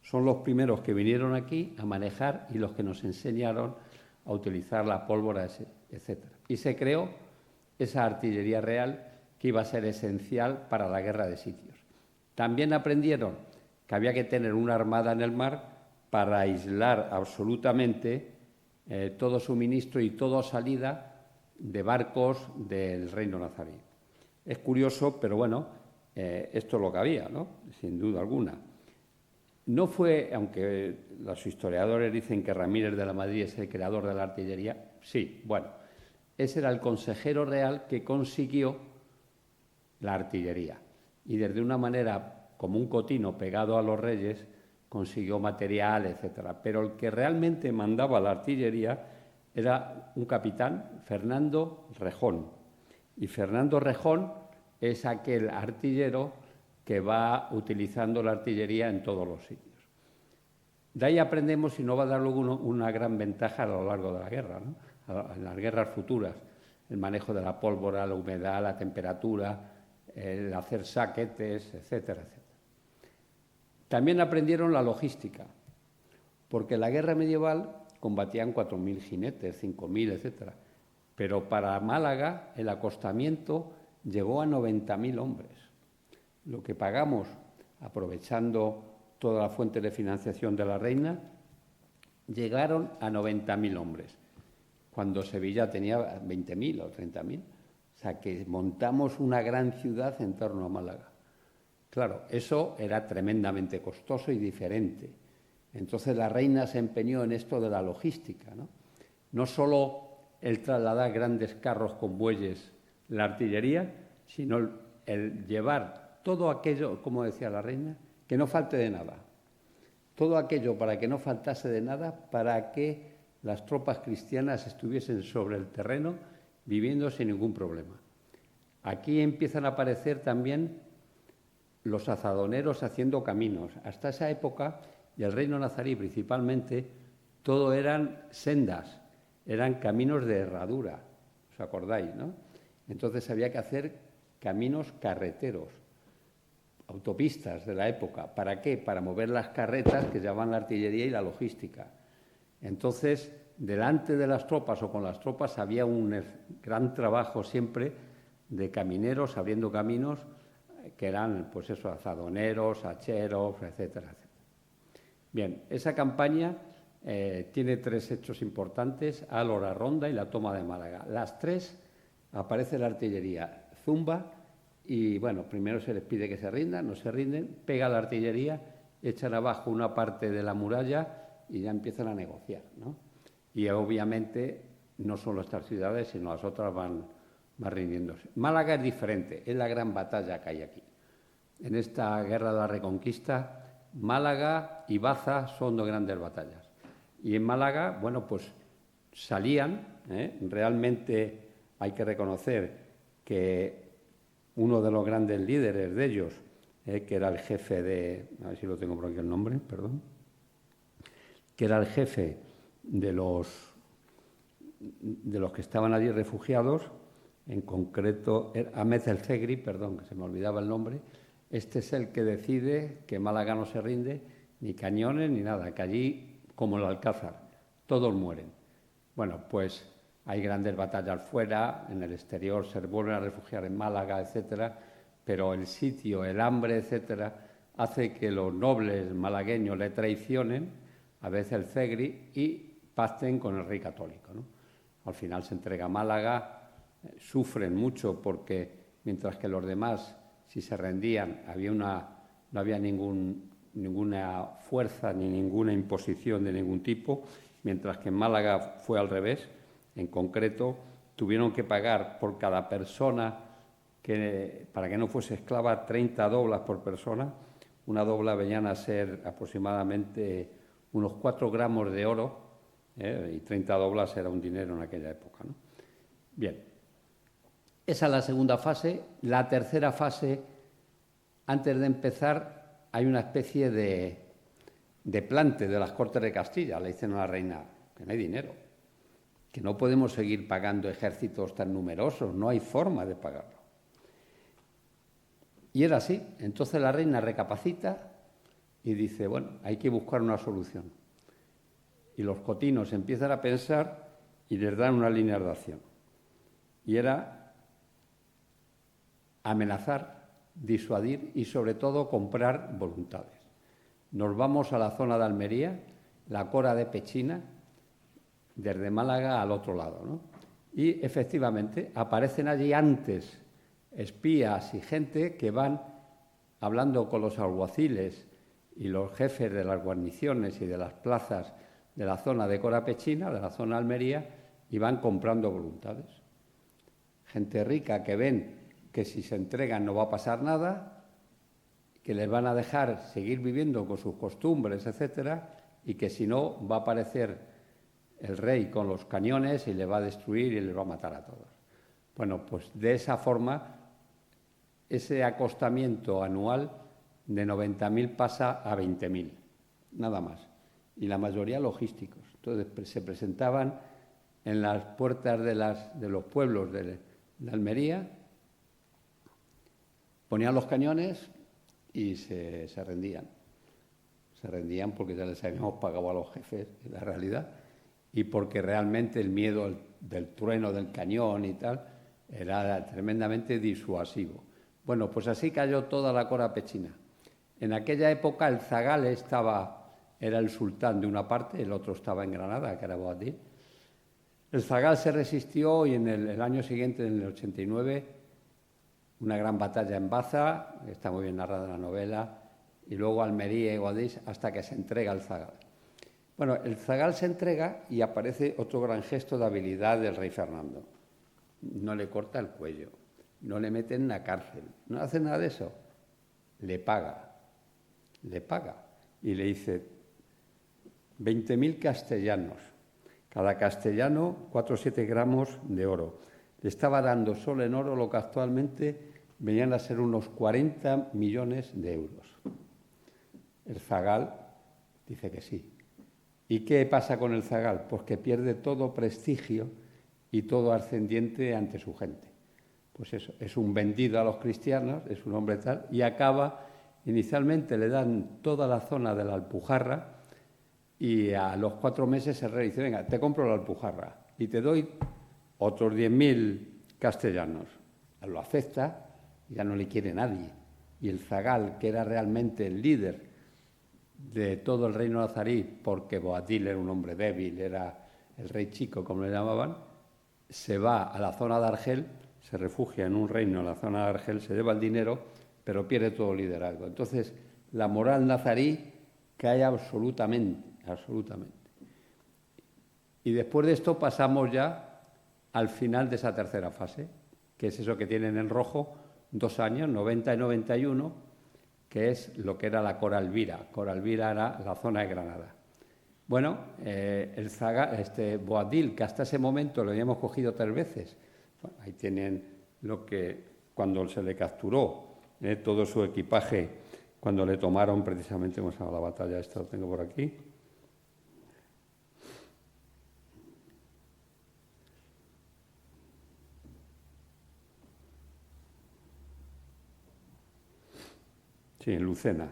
Son los primeros que vinieron aquí a manejar y los que nos enseñaron a utilizar la pólvora, etc. Y se creó esa artillería real que iba a ser esencial para la guerra de sitios. También aprendieron que había que tener una armada en el mar para aislar absolutamente todo suministro y toda salida de barcos del reino nazarí. Es curioso, pero bueno, esto es lo que había, ¿no? Sin duda alguna. No fue, aunque los historiadores dicen que Ramírez de la Madrid es el creador de la artillería, sí, bueno, ese era el consejero real que consiguió la artillería y desde una manera como un cotino pegado a los reyes consiguió material, etcétera. Pero el que realmente mandaba la artillería era un capitán, Fernando Rejón. Y Fernando Rejón es aquel artillero que va utilizando la artillería en todos los sitios. De ahí aprendemos y nos va a dar luego una gran ventaja a lo largo de la guerra, ¿no? En las guerras futuras, el manejo de la pólvora, la humedad, la temperatura, el hacer saquetes, etcétera, etcétera. También aprendieron la logística, porque en la guerra medieval combatían 4.000 jinetes, 5.000, etcétera. Pero para Málaga el acostamiento llegó a 90.000 hombres. Lo que pagamos, aprovechando toda la fuente de financiación de la reina, llegaron a 90.000 hombres, cuando Sevilla tenía 20.000 o 30.000. O sea, que montamos una gran ciudad en torno a Málaga. Claro, eso era tremendamente costoso y diferente. Entonces la reina se empeñó en esto de la logística, ¿no? No solo el trasladar grandes carros con bueyes, la artillería, sino el llevar todo aquello, como decía la reina, que no falte de nada. Todo aquello para que no faltase de nada, para que las tropas cristianas estuviesen sobre el terreno viviendo sin ningún problema. Aquí empiezan a aparecer también los azadoneros haciendo caminos. Hasta esa época, y el reino nazarí principalmente, todo eran sendas, eran caminos de herradura, ¿os acordáis, no? Entonces había que hacer caminos carreteros, autopistas de la época. ¿Para qué? Para mover las carretas que llevaban la artillería y la logística. Entonces, delante de las tropas o con las tropas había un gran trabajo siempre de camineros abriendo caminos que eran, pues eso, azadoneros, hacheros, etcétera, etcétera. Bien, esa campaña tiene 3 hechos importantes: Álora, Ronda y la toma de Málaga. Las 3 aparece la artillería, zumba y, bueno, primero se les pide que se rindan, no se rinden, pega la artillería, echan abajo una parte de la muralla y ya empiezan a negociar, ¿no? Y obviamente no solo estas ciudades, sino las otras van rindiéndose. Málaga es diferente, es la gran batalla que hay aquí. En esta guerra de la Reconquista, Málaga y Baza son 2 grandes batallas. Y en Málaga, bueno, pues salían, realmente hay que reconocer que uno de los grandes líderes de ellos, que era el jefe de, a ver si lo tengo por aquí el nombre, perdón, que era el jefe de los que estaban allí refugiados, en concreto Ahmed el Zegri, perdón, que se me olvidaba el nombre. Este es el que decide que Málaga no se rinde, ni cañones ni nada, que allí, como el Alcázar, todos mueren. Bueno, pues hay grandes batallas fuera, en el exterior se vuelven a refugiar en Málaga, etcétera, pero el sitio, el hambre, etcétera, hace que los nobles malagueños le traicionen, a veces el Zegri, y pacten con el rey católico, ¿no? Al final se entrega Málaga, sufren mucho porque mientras que los demás, si se rendían, no había ninguna fuerza ni ninguna imposición de ningún tipo, mientras que en Málaga fue al revés. En concreto, tuvieron que pagar por cada persona, para que no fuese esclava, 30 doblas por persona. Una dobla venían a ser aproximadamente unos 4 gramos de oro, y 30 doblas era un dinero en aquella época, ¿no? Bien. Esa es la segunda fase. La tercera fase, antes de empezar, hay una especie de plante de las Cortes de Castilla. Le dicen a la reina que no hay dinero, que no podemos seguir pagando ejércitos tan numerosos, no hay forma de pagarlo. Y era así. Entonces la reina recapacita y dice, bueno, hay que buscar una solución. Y los cotinos empiezan a pensar y les dan una línea de acción. Y era amenazar, disuadir y sobre todo comprar voluntades. Nos vamos a la zona de Almería, la Cora de Pechina, desde Málaga al otro lado, ¿no? Y efectivamente aparecen allí antes espías y gente que van hablando con los alguaciles y los jefes de las guarniciones y de las plazas de la zona de Cora Pechina, de la zona de Almería, y van comprando voluntades. Gente rica que ven que si se entregan no va a pasar nada, que les van a dejar seguir viviendo con sus costumbres, etcétera, y que si no va a aparecer el rey con los cañones y le va a destruir y les va a matar a todos. Bueno, pues de esa forma, ese acostamiento anual de 90.000 pasa a 20.000, nada más, y la mayoría logísticos. Entonces se presentaban en las puertas de los pueblos de Almería, ponían los cañones y se rendían. Se rendían porque ya les habíamos pagado a los jefes, en la realidad, y porque realmente el miedo del trueno del cañón y tal era tremendamente disuasivo. Bueno, pues así cayó toda la Cora Pechina. En aquella época el zagal era el sultán de una parte, el otro estaba en Granada, que era Boabdil. El zagal se resistió y en el año siguiente, en el 89, una gran batalla en Baza, está muy bien narrada en la novela, y luego Almería y Guadix, hasta que se entrega el zagal. Bueno, el zagal se entrega y aparece otro gran gesto de habilidad del rey Fernando. No le corta el cuello, no le mete en la cárcel, no hace nada de eso. Le paga. Y le dice 20.000 castellanos, cada castellano 4 o 7 gramos de oro. Le estaba dando solo en oro lo que actualmente venían a ser unos 40 millones de euros. El zagal dice que sí. ¿Y qué pasa con el zagal? Pues que pierde todo prestigio y todo ascendiente ante su gente. Pues eso, es un vendido a los cristianos, es un hombre tal, y acaba, inicialmente le dan toda la zona de la Alpujarra y a los 4 meses el rey dice, venga, te compro la Alpujarra y te doy otros 10.000 castellanos. Lo acepta y ya no le quiere nadie. Y el zagal, que era realmente el líder de todo el reino nazarí, porque Boabdil era un hombre débil, era el rey chico, como le llamaban, se va a la zona de Argel, se refugia en un reino en la zona de Argel, se lleva el dinero, pero pierde todo el liderazgo. Entonces, la moral nazarí cae absolutamente. Y después de esto pasamos ya al final de esa tercera fase, que es eso que tienen en rojo, 2 años, 90 y 91, que es lo que era la Cora Elvira. Cora Elvira era la zona de Granada. Bueno, el Boabdil, que hasta ese momento lo habíamos cogido 3 veces, bueno, ahí tienen lo que cuando se le capturó, todo su equipaje, cuando le tomaron precisamente, vamos a la batalla, esta lo tengo por aquí. Sí, en Lucena.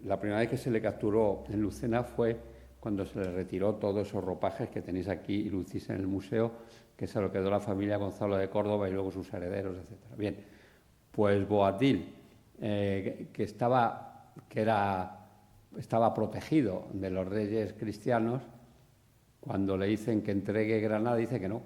La primera vez que se le capturó en Lucena fue cuando se le retiró todos esos ropajes que tenéis aquí y lucís en el museo, que se lo quedó la familia Gonzalo de Córdoba y luego sus herederos, etc. Bien, pues Boabdil, que estaba protegido de los reyes cristianos, cuando le dicen que entregue Granada, dice que no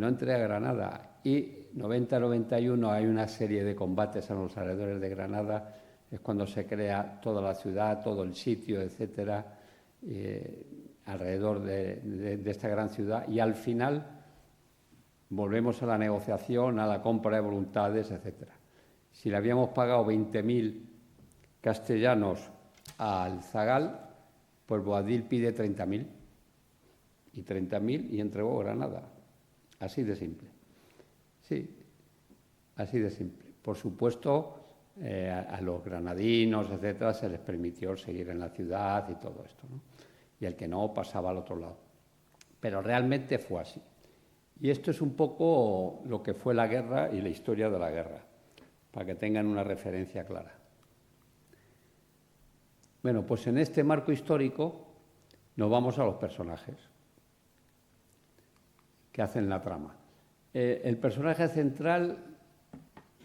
entrega Granada. Y 90-91 hay una serie de combates en los alrededores de Granada, es cuando se crea toda la ciudad, todo el sitio, etcétera, alrededor de esta gran ciudad, y al final volvemos a la negociación, a la compra de voluntades, etcétera. Si le habíamos pagado 20.000 castellanos al zagal, pues Boabdil pide 30.000 y 30.000 y entregó Granada. Así de simple. Sí, así de simple. Por supuesto, a los granadinos, etcétera, se les permitió seguir en la ciudad y todo esto, ¿no? Y el que no pasaba al otro lado. Pero realmente fue así. Y esto es un poco lo que fue la guerra y la historia de la guerra, para que tengan una referencia clara. Bueno, pues en este marco histórico nos vamos a los personajes que hacen la trama. El personaje central,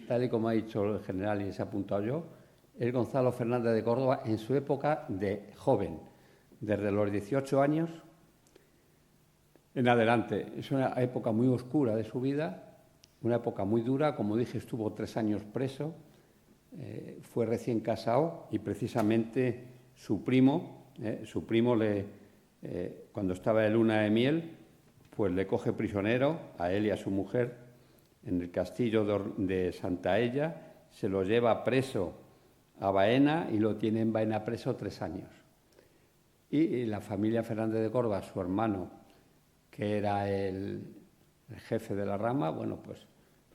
tal y como ha dicho el general y se ha apuntado yo, es Gonzalo Fernández de Córdoba en su época de joven, desde los 18 años en adelante. Es una época muy oscura de su vida, una época muy dura. Como dije, estuvo 3 años preso, fue recién casado y precisamente su primo cuando estaba de luna de miel, pues le coge prisionero a él y a su mujer en el castillo de Santaella, se lo lleva preso a Baena y lo tiene en Baena preso 3 años. Y la familia Fernández de Córdoba, su hermano, que era el jefe de la rama, bueno, pues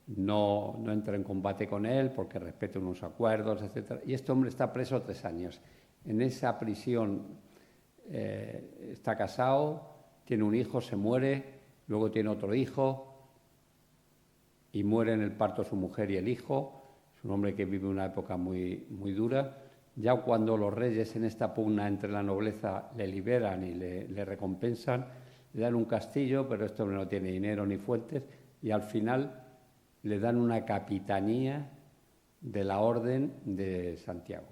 no entra en combate con él porque respeta unos acuerdos, etc. Y este hombre está preso 3 años. En esa prisión está casado, tiene un hijo, se muere, luego tiene otro hijo y muere en el parto su mujer y el hijo. Es un hombre que vive una época muy, muy dura. Ya cuando los reyes en esta pugna entre la nobleza le liberan y le recompensan, le dan un castillo, pero este hombre no tiene dinero ni fuentes, y al final le dan una capitanía de la Orden de Santiago.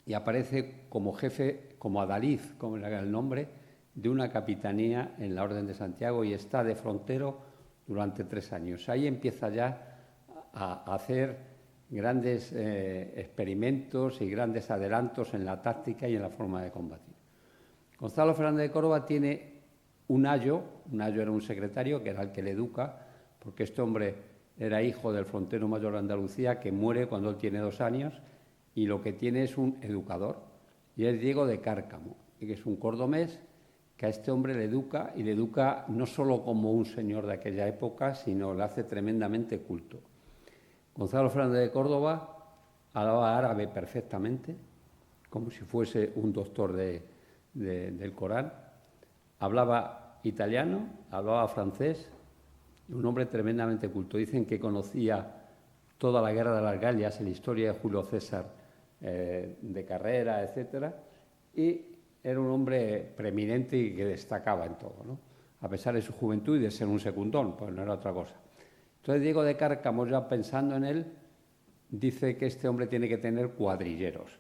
Y aparece como jefe, como adalid, como era el nombre, de una capitanía en la Orden de Santiago y está de frontero durante 3 años. Ahí empieza ya a hacer grandes experimentos y grandes adelantos en la táctica y en la forma de combatir. Gonzalo Fernández de Córdoba tiene un ayo era un secretario que era el que le educa, porque este hombre era hijo del frontero mayor de Andalucía que muere cuando él tiene 2 años y lo que tiene es un educador, y es Diego de Cárcamo, que es un cordobés que a este hombre le educa, y le educa no solo como un señor de aquella época, sino le hace tremendamente culto. Gonzalo Fernández de Córdoba hablaba árabe perfectamente, como si fuese un doctor del Corán, hablaba italiano, hablaba francés, un hombre tremendamente culto. Dicen que conocía toda la guerra de las Galias, la historia de Julio César de carrera, etcétera, y era un hombre preeminente y que destacaba en todo, ¿no? A pesar de su juventud y de ser un secundón, pues no era otra cosa. Entonces Diego de Cárcamo, ya pensando en él, dice que este hombre tiene que tener cuadrilleros,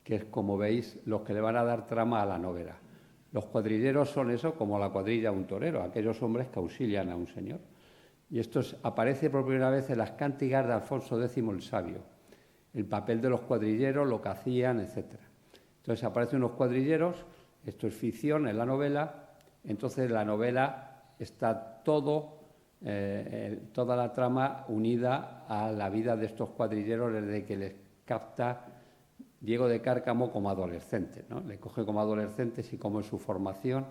que es, como veis, los que le van a dar trama a la novela. Los cuadrilleros son eso, como la cuadrilla de un torero, aquellos hombres que auxilian a un señor. Y esto aparece por primera vez en las cántigas de Alfonso X el Sabio, el papel de los cuadrilleros, lo que hacían, etc. Entonces aparecen unos cuadrilleros, esto es ficción en la novela, entonces la novela está toda la trama unida a la vida de estos cuadrilleros desde que les capta Diego de Cárcamo como adolescente, ¿no? Le coge como adolescentes y cómo es su formación,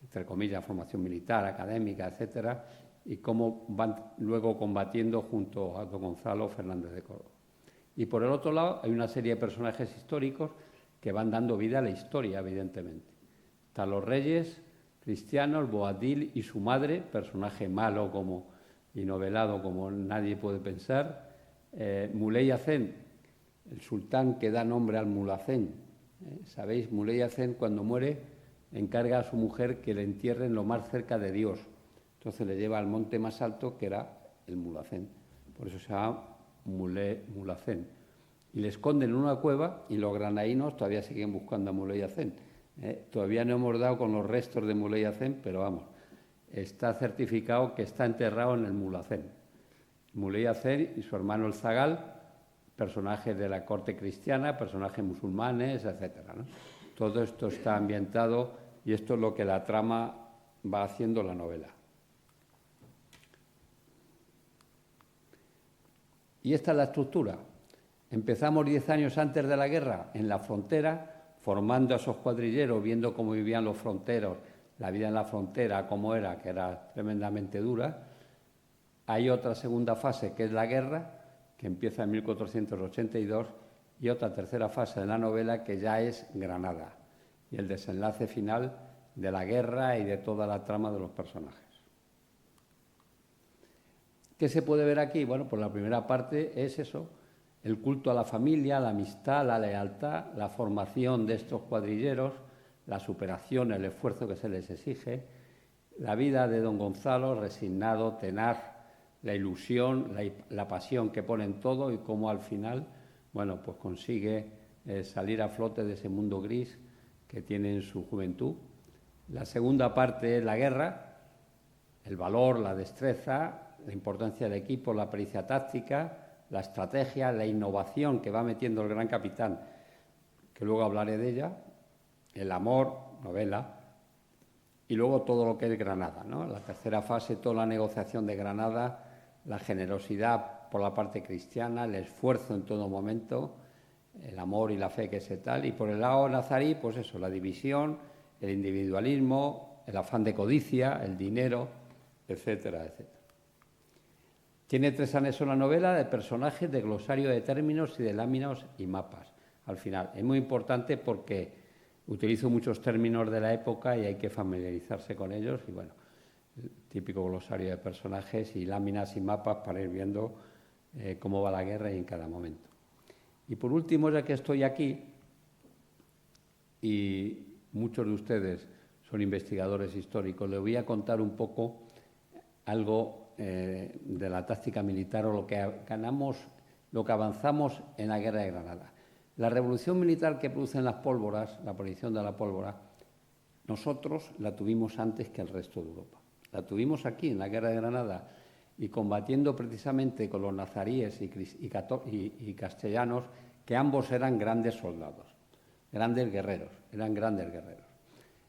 entre comillas, formación militar, académica, etcétera, y cómo van luego combatiendo junto a don Gonzalo Fernández de Córdoba. Y por el otro lado hay una serie de personajes históricos que van dando vida a la historia, evidentemente. Están los reyes cristianos, Boabdil y su madre, personaje malo y novelado como nadie puede pensar, Muley Hacén, el sultán que da nombre al Mulhacén. ¿Sabéis? Muley Hacén, cuando muere, encarga a su mujer que le entierren lo más cerca de Dios. Entonces le lleva al monte más alto, que era el Mulhacén. Por eso se llama Mulhacén. Y le esconden en una cueva y los granadinos todavía siguen buscando a Muley Hacén. Todavía no hemos dado con los restos de Muley Hacén, pero vamos, está certificado que está enterrado en el Mulhacén. Muley Hacén y su hermano el Zagal, personajes de la corte cristiana, personajes musulmanes, etcétera, ¿no? Todo esto está ambientado y esto es lo que la trama va haciendo la novela. Y esta es la estructura. Empezamos 10 años antes de la guerra en la frontera, formando a esos cuadrilleros, viendo cómo vivían los fronteros, la vida en la frontera como era, que era tremendamente dura. Hay otra segunda fase, que es la guerra, que empieza en 1482, y otra tercera fase de la novela, que ya es Granada, y el desenlace final de la guerra y de toda la trama de los personajes. ¿Qué se puede ver aquí? Bueno, pues la primera parte es eso, el culto a la familia, la amistad, la lealtad, la formación de estos cuadrilleros, la superación, el esfuerzo que se les exige, la vida de don Gonzalo, resignado, tenaz, la ilusión, la pasión que pone en todo y cómo al final, bueno, pues consigue salir a flote de ese mundo gris que tiene en su juventud. La segunda parte es la guerra, el valor, la destreza, la importancia del equipo, la pericia táctica, la estrategia, la innovación que va metiendo el gran capitán, que luego hablaré de ella, el amor, novela, y luego todo lo que es Granada, ¿no? La tercera fase, toda la negociación de Granada, la generosidad por la parte cristiana, el esfuerzo en todo momento, el amor y la fe que es tal, y por el lado nazarí, pues eso, la división, el individualismo, el afán de codicia, el dinero, etcétera, etcétera. Tiene 3 anexos la novela de personajes, de glosario de términos y de láminas y mapas. Al final, es muy importante porque utilizo muchos términos de la época y hay que familiarizarse con ellos. Y bueno, el típico glosario de personajes y láminas y mapas para ir viendo cómo va la guerra y en cada momento. Y por último, ya que estoy aquí, y muchos de ustedes son investigadores históricos, les voy a contar un poco algo de la táctica militar o lo que ganamos, lo que avanzamos en la guerra de Granada. La revolución militar que producen las pólvoras, la aparición de la pólvora, nosotros la tuvimos antes que el resto de Europa. La tuvimos aquí, en la guerra de Granada, y combatiendo precisamente con los nazaríes y castellanos, que ambos eran grandes soldados, grandes guerreros, eran grandes guerreros.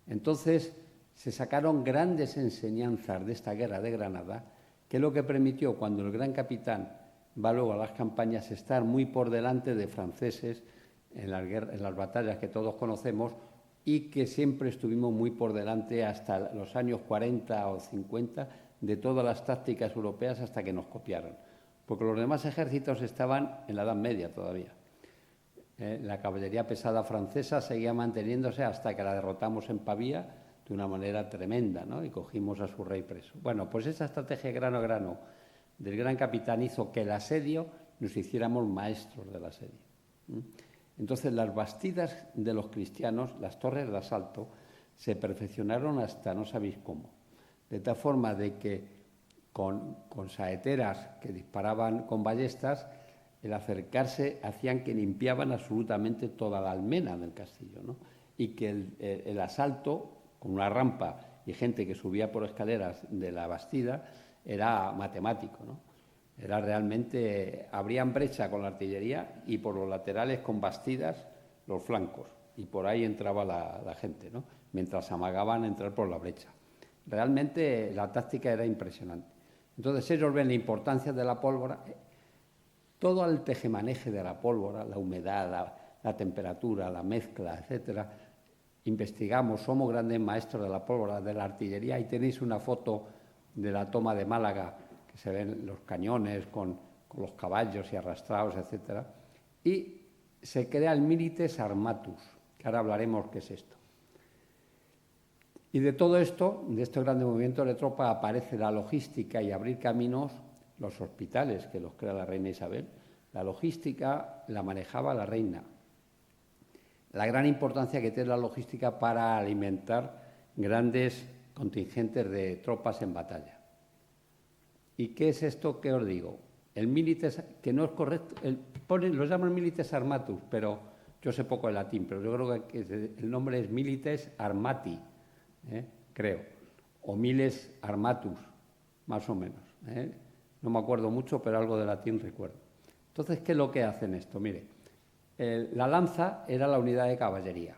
Entonces, se sacaron grandes enseñanzas de esta guerra de Granada, que es lo que permitió, cuando el gran capitán va luego a las campañas, estar muy por delante de franceses en las batallas que todos conocemos, y que siempre estuvimos muy por delante hasta los años 40 o 50 de todas las tácticas europeas, hasta que nos copiaron, porque los demás ejércitos estaban en la Edad Media todavía. La caballería pesada francesa seguía manteniéndose hasta que la derrotamos en Pavía de una manera tremenda, ¿no? Y cogimos a su rey preso. Bueno, pues esa estrategia grano a grano del gran capitán hizo que el asedio nos hiciéramos maestros del asedio. Entonces, las bastidas de los cristianos, las torres de asalto, se perfeccionaron hasta no sabéis cómo. De tal forma de que con saeteras que disparaban con ballestas, el acercarse hacían que limpiaban absolutamente toda la almena del castillo, ¿no? Y que el asalto, con una rampa y gente que subía por escaleras de la bastida, era matemático, ¿no? Era realmente, abrían brecha con la artillería y por los laterales con bastidas los flancos, y por ahí entraba la gente, ¿no? Mientras amagaban entrar por la brecha. Realmente la táctica era impresionante. Entonces ellos ven la importancia de la pólvora, todo el tejemaneje de la pólvora, la humedad, la temperatura, la mezcla, etcétera. Investigamos, somos grandes maestros de la pólvora, de la artillería. Ahí tenéis una foto de la toma de Málaga, que se ven los cañones con los caballos y arrastrados, etcétera. Y se crea el milites armatus, que ahora hablaremos qué es esto. Y de todo esto, de este grande movimiento de tropa, aparece la logística y abrir caminos, los hospitales que los crea la reina Isabel. La logística la manejaba la reina. La gran importancia que tiene la logística para alimentar grandes contingentes de tropas en batalla. ¿Y qué es esto que os digo? El milites, que no es correcto, lo llaman milites armatus, pero yo sé poco de latín, pero yo creo que el nombre es milites armati, creo, o miles armatus, más o menos. No me acuerdo mucho, pero algo de latín recuerdo. Entonces, ¿qué es lo que hacen esto? Mire, la lanza era la unidad de caballería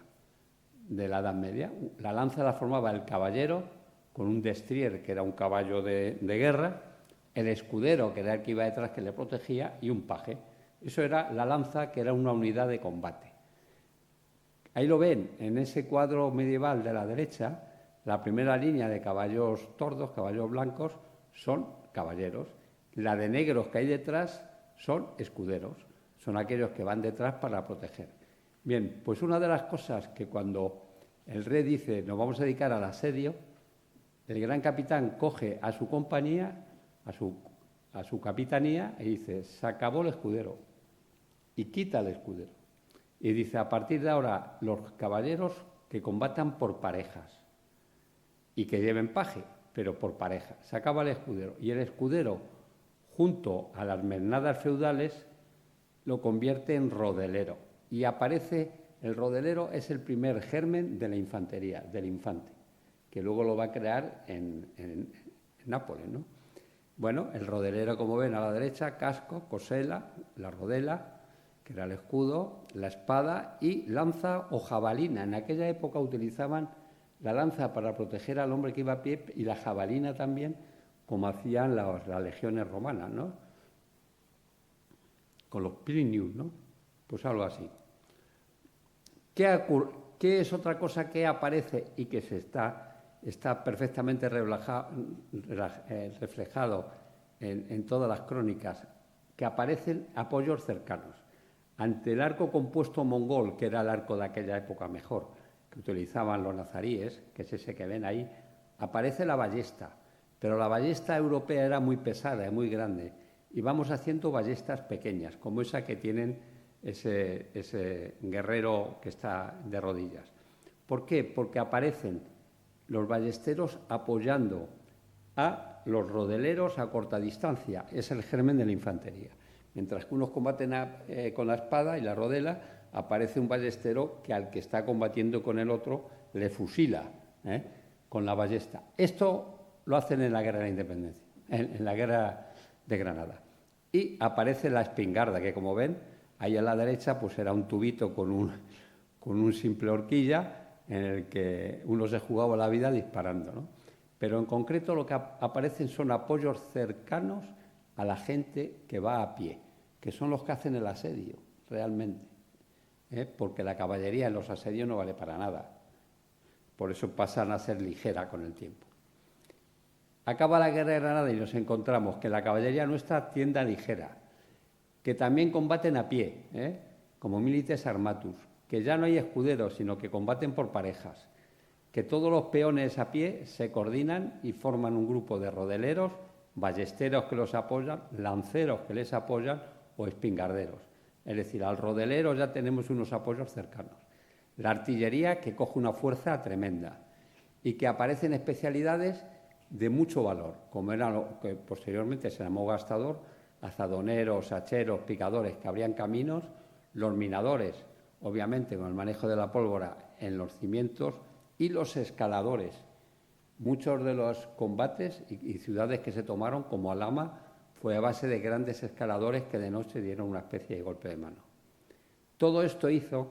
de la Edad Media. La lanza la formaba el caballero con un destrier, que era un caballo de guerra, el escudero, que era el que iba detrás, que le protegía, y un paje. Eso era la lanza, que era una unidad de combate. Ahí lo ven, en ese cuadro medieval de la derecha, La primera línea de caballos tordos, caballos blancos, son caballeros. La de negros que hay detrás son escuderos, son aquellos que van detrás para proteger. Bien, pues una de las cosas que cuando el rey dice nos vamos a dedicar al asedio, el gran capitán coge a su compañía, a su capitanía y dice, se acabó el escudero, y quita el escudero. Y dice, a partir de ahora, los caballeros que combatan por parejas y que lleven paje, pero por pareja. Se acaba el escudero. Y el escudero, junto a las mernadas feudales, lo convierte en rodelero. Y aparece, el rodelero es el primer germen de la infantería, del infante, que luego lo va a crear en Nápoles, ¿no? Bueno, el rodelero, como ven a la derecha, casco, cosela, la rodela, que era el escudo, la espada y lanza o jabalina. En aquella época utilizaban la lanza para proteger al hombre que iba a pie y la jabalina también, como hacían las legiones romanas, ¿no? Con los Plinius, ¿no? Pues algo así. ¿Qué es otra cosa que aparece y que está perfectamente reflejado en todas las crónicas? Que aparecen apoyos cercanos. Ante el arco compuesto mongol, que era el arco de aquella época mejor, que utilizaban los nazaríes, que es ese que ven ahí, aparece la ballesta, pero la ballesta europea era muy pesada y muy grande, y vamos haciendo ballestas pequeñas, como esa que tienen ese guerrero que está de rodillas. ¿Por qué? Porque aparecen los ballesteros apoyando a los rodeleros a corta distancia, es el germen de la infantería. Mientras que unos combaten con la espada y la rodela, aparece un ballestero que al que está combatiendo con el otro le fusila con la ballesta. Esto lo hacen en la Guerra de la Independencia, en la Guerra de Granada. Y aparece la espingarda, que como ven, ahí a la derecha pues era un tubito con un simple horquilla en el que uno se jugaba la vida disparando, ¿no? Pero en concreto lo que aparecen son apoyos cercanos a la gente que va a pie, que son los que hacen el asedio, realmente. Porque la caballería en los asedios no vale para nada. Por eso pasan a ser ligera con el tiempo. Acaba la Guerra de Granada y nos encontramos que la caballería nuestra tiende a ligera, que también combaten a pie, como milites armatus, que ya no hay escuderos, sino que combaten por parejas, que todos los peones a pie se coordinan y forman un grupo de rodeleros, ballesteros que los apoyan, lanceros que les apoyan o espingarderos. Es decir, al rodelero ya tenemos unos apoyos cercanos. La artillería que coge una fuerza tremenda y que aparecen especialidades de mucho valor, como era lo que posteriormente se llamó gastador, azadoneros, hacheros, picadores que abrían caminos, los minadores, obviamente con el manejo de la pólvora en los cimientos, y los escaladores. Muchos de los combates y ciudades que se tomaron, como Alhama, fue a base de grandes escaladores que de noche dieron una especie de golpe de mano. Todo esto hizo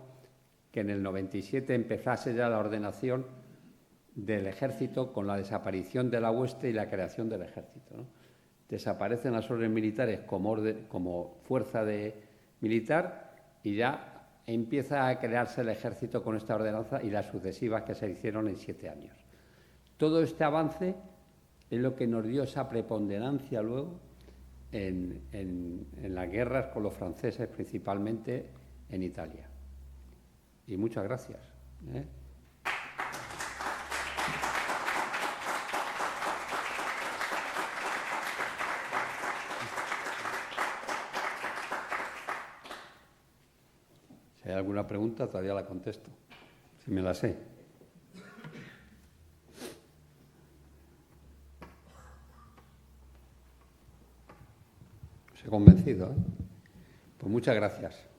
que en el 97 empezase ya la ordenación del ejército con la desaparición de la hueste y la creación del ejército, ¿no? Desaparecen las órdenes militares como fuerza militar y ya empieza a crearse el ejército con esta ordenanza y las sucesivas que se hicieron en 7 años. Todo este avance es lo que nos dio esa preponderancia luego en las guerras con los franceses, principalmente en Italia. Y muchas gracias. Si hay alguna pregunta, todavía la contesto, si me la sé. Os he convencido, ¿eh? Pues muchas gracias.